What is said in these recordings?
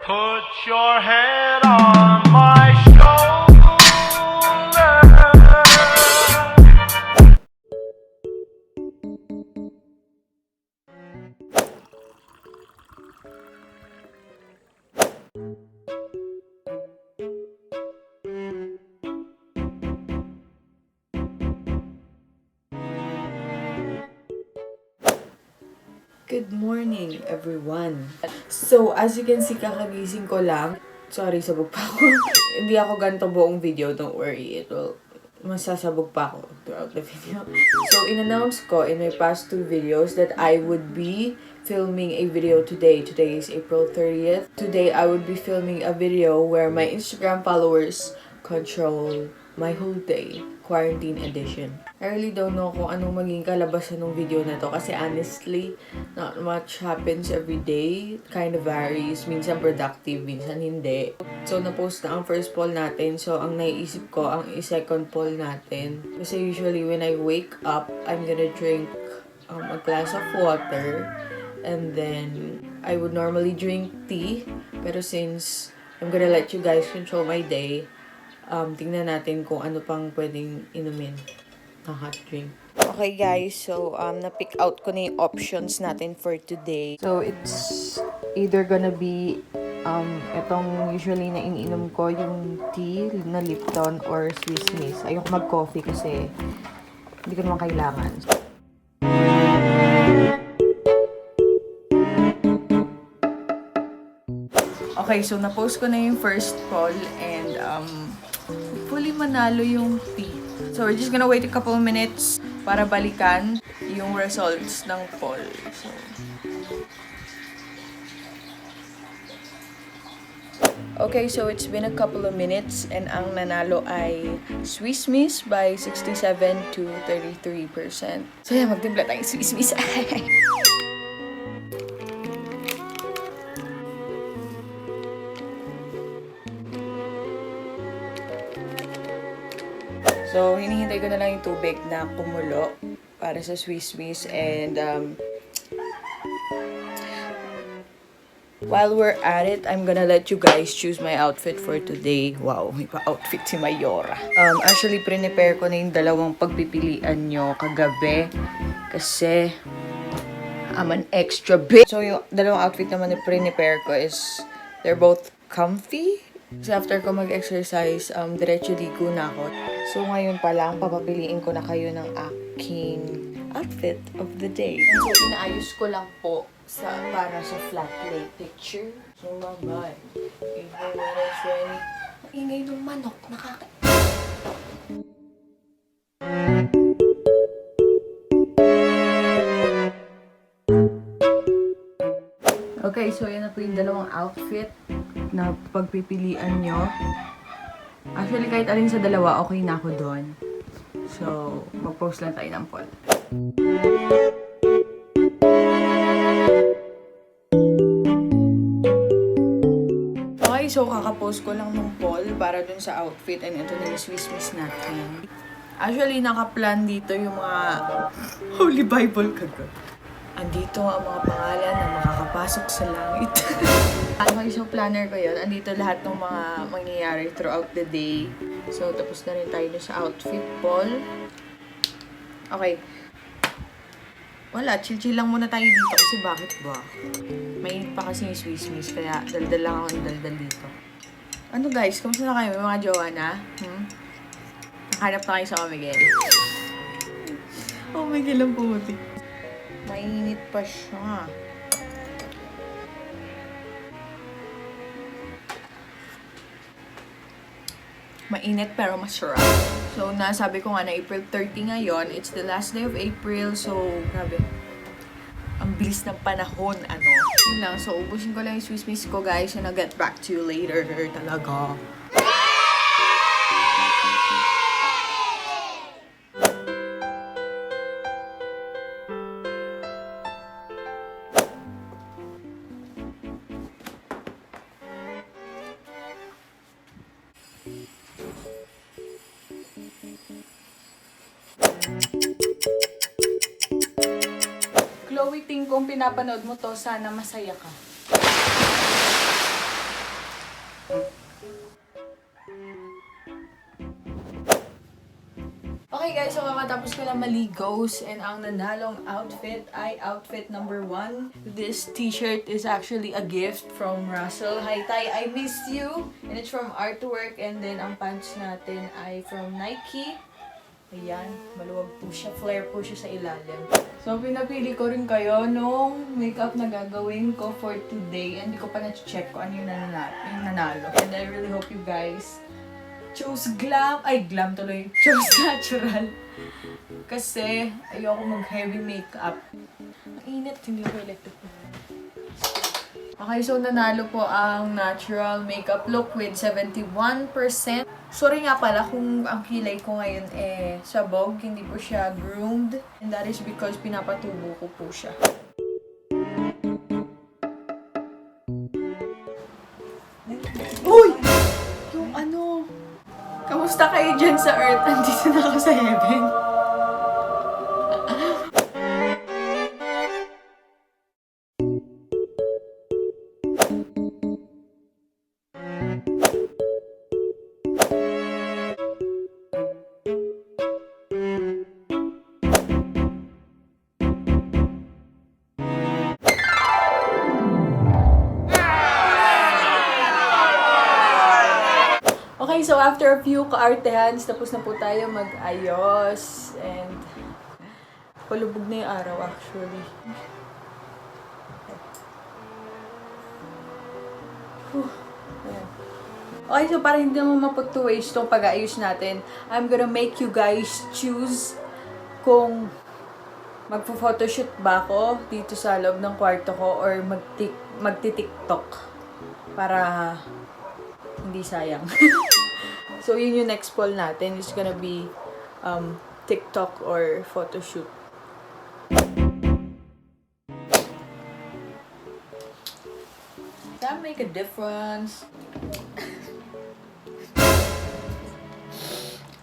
Put your head on my shoulder. Good morning, everyone. So, as you can see, kakagising ko lang. Sorry, sabog pa ako. Hindi ako ganito buong video, don't worry. Masasabog pa ako throughout the video. So, in-announce ko in my past 2 videos that I would be filming a video today. Today is April 30th. Today, I would be filming a video where my Instagram followers control my whole day. Quarantine edition. I really don't know kung anong maging kalabasan ng video na to kasi honestly, not much happens every day. Kind of varies. Minsan productive, minsan hindi. So, na-post na ang first poll natin. So, ang naiisip ko, ang second poll natin. Kasi usually when I wake up, I'm gonna drink a glass of water. And then, I would normally drink tea. Pero since I'm gonna let you guys control my day, tingnan natin kung ano pang pwedeng inumin na hot drink. Okay guys, so na-pick out ko na yung options natin for today. So it's either gonna be itong usually na iniinom ko, yung tea na Lipton or Swiss Miss. Ayoko mag-coffee kasi hindi ko naman kailangan. Okay, so na-post ko na yung first poll and hopefully manalo yung tea. So we're just gonna wait a couple minutes para balikan yung results ng poll. So, okay, so it's been a couple of minutes and ang nanalo ay Swiss Miss by 67 to 33%. So yeah, magtimpla tayong Swiss Miss. So, hinihintay ko na lang yung tubig na kumulo para sa Swiss Miss. And, while we're at it, I'm gonna let you guys choose my outfit for today. Wow, may pa-outfit si Mayora. Actually, prepare ko na yung dalawang pagpipilian nyo kagabi. Kasi, I'm an extra bitch. So, yung dalawang outfit naman na prepare ko is, they're both comfy. Kasi after ko mag-exercise, diretso ligo na ako. So, ngayon pa lang, papapiliin ko na kayo ng aking outfit of the day. So, inaayos ko lang po para sa flat lay picture. So, mamay, even when it's ready, maingay ng manok, Okay, so yan na po yung dalawang outfit na pagpipilian nyo. Actually, kahit alin sa dalawa, okay na ako doon. So, mag-post lang tayo ng poll. Okay, so kakapost ko lang ng poll para dun sa outfit and ito na yung Swiss Miss natin. Actually, nakaplan dito yung mga Holy Bible kagat. Andito ang mga pangalan na makakapasok sa langit. Okay, so planner ko yun. Andito lahat ng mga mangyayari throughout the day. So, tapos na rin tayo sa outfit poll. Okay. Wala, chill-chill lang muna tayo dito kasi bakit ba? Mainit pa kasi yung Swiss Miss, kaya daldal lang ako ng daldal dito. Ano guys, kamusta na kayo? May mga jowa na? Nakahanap na kayo sa Omigel. Oh my God, ang puti. Mainit pa siya. Mainit pero masarap. So, nasabi ko nga na April 30 ngayon. It's the last day of April. So, grabe. Ang bilis ng panahon, ano. Yun lang. So, ubusin ko lang yung Swiss Miss ko, guys. And I'll get back to you later. Talaga. Chloe, ting kung pinapanood mo to, sana masaya ka. Okay guys, so kakatapos ko lang maligos and ang nanalong outfit ay outfit number 1. This t-shirt is actually a gift from Russell. Hi Tay, I miss you! And it's from Artwork, and then ang pants natin ay from Nike. Ayan, maluwag po siya, flare po siya sa ilalim. So pinapili ko rin kayo nung makeup na gagawin ko for today. Hindi ko pa na-check kung ano yung nanalo. And I really hope you guys chose glam tuloy. Chose natural. Kasi ayoko mag-heavy makeup. Ang init, hindi ko electric. Okay, so nanalo po ang natural makeup look with 71%. Sorry nga pala kung ang kilay ko ngayon sabog, hindi po siya groomed. And that is because pinapatubo ko po siya. Uy! Yung ano... Kamusta kayo dyan sa Earth? Andito na ako sa Heaven. Okay, so after a few kaartehans, tapos na po tayo mag-ayos. And palubog na yung araw actually. Ayan. Okay, so para hindi naman mapag-to-waste tong pag-aayos natin, I'm gonna make you guys choose kung magpo-photoshoot ba ako dito sa loob ng kwarto ko or magti-TikTok para hindi sayang. So, yun yung next poll natin. It's gonna be TikTok or photoshoot. Does that make a difference?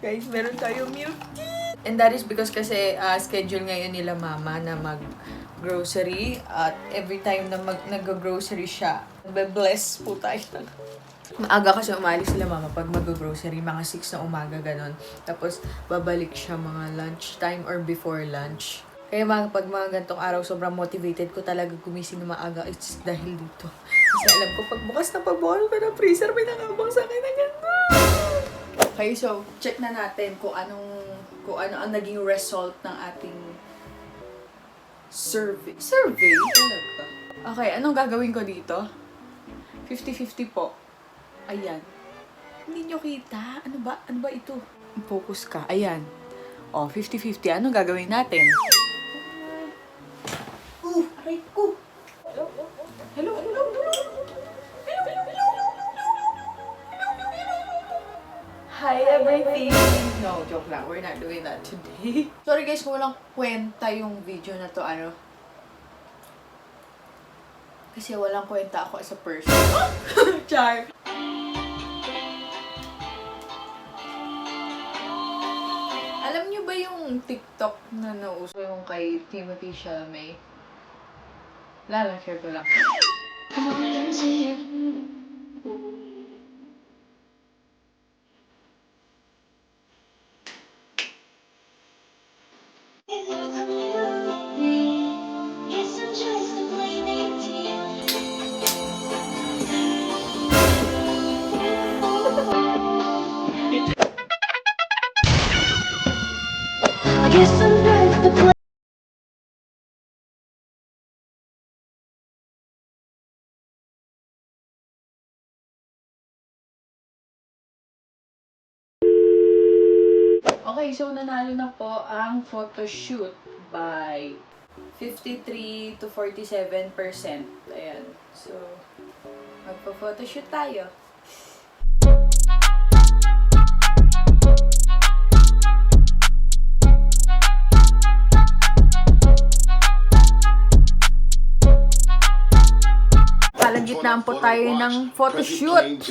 Guys, meron tayo milk tea! And that is because kasi schedule ngayon nila mama na mag-grocery. At every time na nag-grocery siya, bless po tayo. Maaga kasi umalis sila mama pag mag-grocery, mga 6 na umaga, ganon. Tapos, babalik siya mga lunchtime or before lunch. Kaya pag mga gantong araw, sobrang motivated ko talaga gumising na maaga. It's dahil dito. Kasi alam ko, pagbukas na pagbukas ko ng freezer, may nakabang sa akin na gano'n. Okay, so, check na natin kung ano ang naging result ng ating survey. Survey? Talaga. Okay, anong gagawin ko dito? 50-50 po. Ayan. Hindi nyo kita. Ano ba? Ano ba ito? Focus ka. Ayan. O, 50-50. Anong gagawin natin? Aray ko. Hello? Hello? Hi, everything! No, joke lang. We're not doing that today. Sorry guys, kung walang kwenta yung video na to, kasi walang kwenta ako as a person. Char! Alam niyo ba yung TikTok na nauso yung kay Timothy Chalamet? Share ko lang. Okay, so nanalo na po ang photoshoot by 53 to 47%. Ayan. So, magpo-photoshoot tayo. Kalagitnaan po tayo ng photoshoot.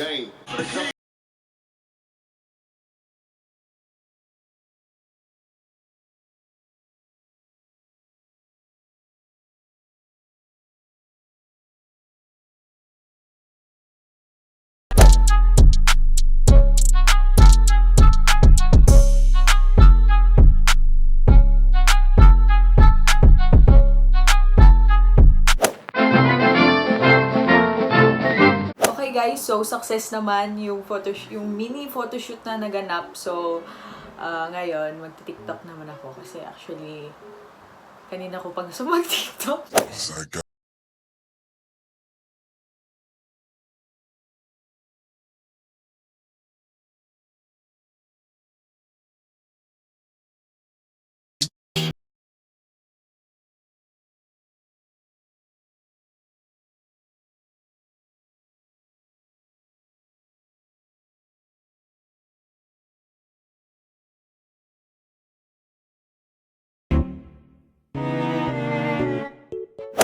Anyway guys, so success naman yung mini photoshoot na naganap. So, ngayon, magti-TikTok naman ako kasi actually, kanina ko pang gusto mag-TikTok.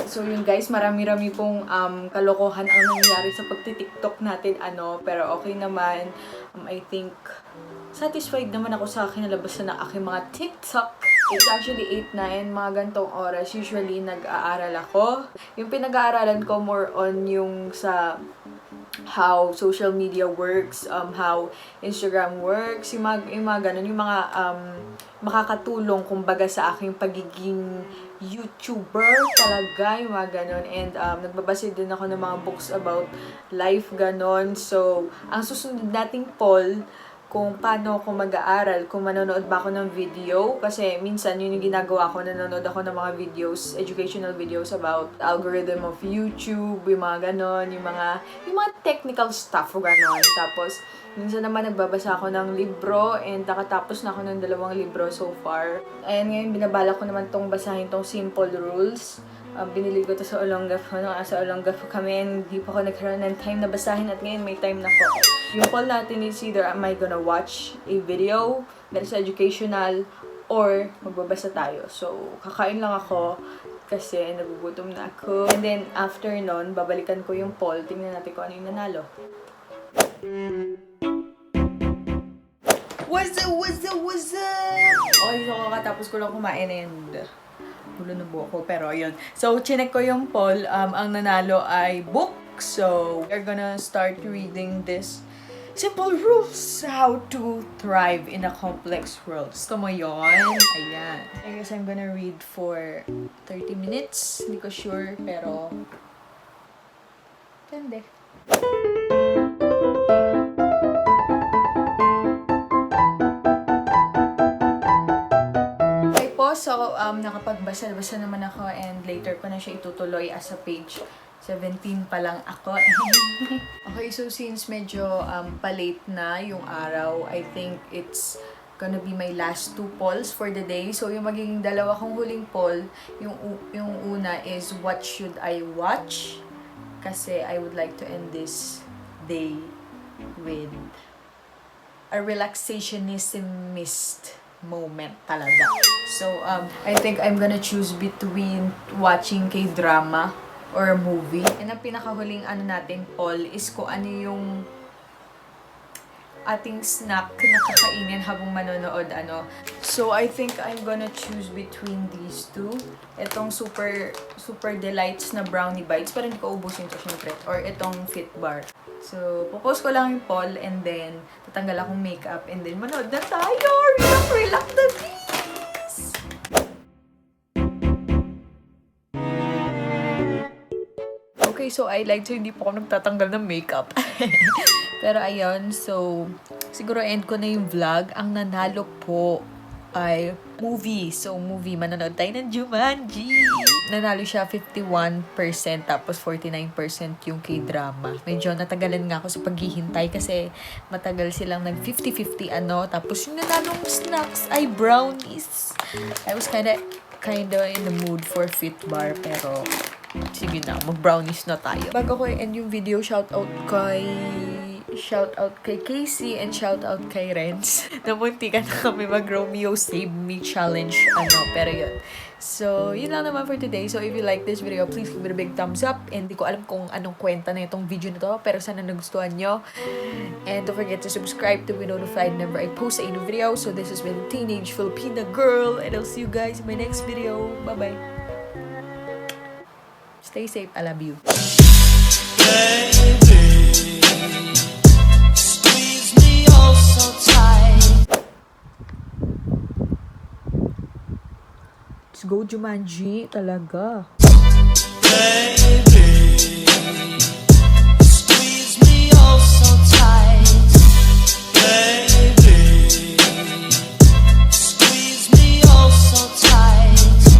So yun guys, marami-rami pong kalokohan ang nangyari sa pagti-TikTok natin pero okay naman. I think satisfied naman ako sa kinalabasan ng aking mga TikTok. It's actually 8-9, mga gantong oras. Usually nag-aaral ako. Yung pinag-aaralan ko more on yung sa how social media works, how Instagram works, yung mga ganun, yung mga makakatulong kumbaga sa aking pagiging YouTuber talaga, yung mga ganun. And nagbabasa din ako ng mga books about life, ganun. So, ang susunod nating poll, kung paano ako mag-aaral, kung manonood ba ako ng video. Kasi minsan yun yung ginagawa ko, nanonood ako ng mga videos, educational videos about algorithm of YouTube, yung mga ganon, yung mga technical stuff o ganon. Tapos, minsan naman nagbabasa ako ng libro and nakatapos na ako ng 2 libro so far. And ngayon binabala ko naman tong basahin tong Simple Rules. Binili ko to sa Olongapo. Sa Olongapo kami and hindi pa ako nagkaroon ng time na basahin at ngayon may time na po. Yung poll natin is either am I gonna watch a video that is educational or magbabasa tayo. So, kakain lang ako kasi nagugutom na ako. And then, after nun, babalikan ko yung poll. Tingnan natin kung ano yung nanalo. What's up? Okay, so kakatapos ko lang kumain and hulo na buhok ko, pero yun. So, chinek ko yung poll. Ang nanalo ay book. So, we're gonna start reading this Simple Rules, How to Thrive in a Complex World. Gusto mo yun? Ayan. I guess I'm gonna read for 30 minutes. Hindi ko sure, pero depende. So, nakapagbasa-basa naman ako and later ko na siya itutuloy as a page 17 pa lang ako. Okay, so since medyo palate na yung araw, I think it's gonna be my last 2 polls for the day. So, yung magiging dalawa kong huling poll, yung una is what should I watch? Kasi I would like to end this day with a relaxationismist moment talaga. So, I think I'm gonna choose between watching K-drama or a movie. And ang pinakahuling natin, poll, is kung ano yung ating snack na kakainin habang manonood, So, I think I'm gonna choose between these two. Itong super delights na brownie bites, pero hindi ko ubusin ito, syempre. Or itong Fit Bar. So, popost ko lang yung poll and then tatanggal akong makeup and then manood na tayo! Relax na please! Okay, so I like to hindi po ako nagtatanggal ng makeup. Pero ayun, so siguro end ko na yung vlog. Ang nanalo po ay movie. So, movie. Manonood tayo ng Jumanji. Nanalo siya 51%, tapos 49% yung K-drama. Medyo natagalan nga ako sa paghihintay kasi matagal silang nag 50-50 Tapos yung nanalong snacks ay brownies. I was kinda in the mood for Fit Bar, pero sige na, mag-brownies na tayo. Bago ko i-end yung video, shout out kay Casey and shout out kay Renz. Namuntikan na kami mag-Romeo Save Me Challenge, pero yun. So, yun lang naman for today. So, if you like this video, please give it a big thumbs up. And di ko alam kung anong kwenta na itong video na to, pero sana nagustuhan nyo. And don't forget to subscribe to be notified whenever I post a new video. So, this has been Teenage Filipina Girl, and I'll see you guys in my next video. Bye-bye. Stay safe. I love you. Let's go Jumanji talaga.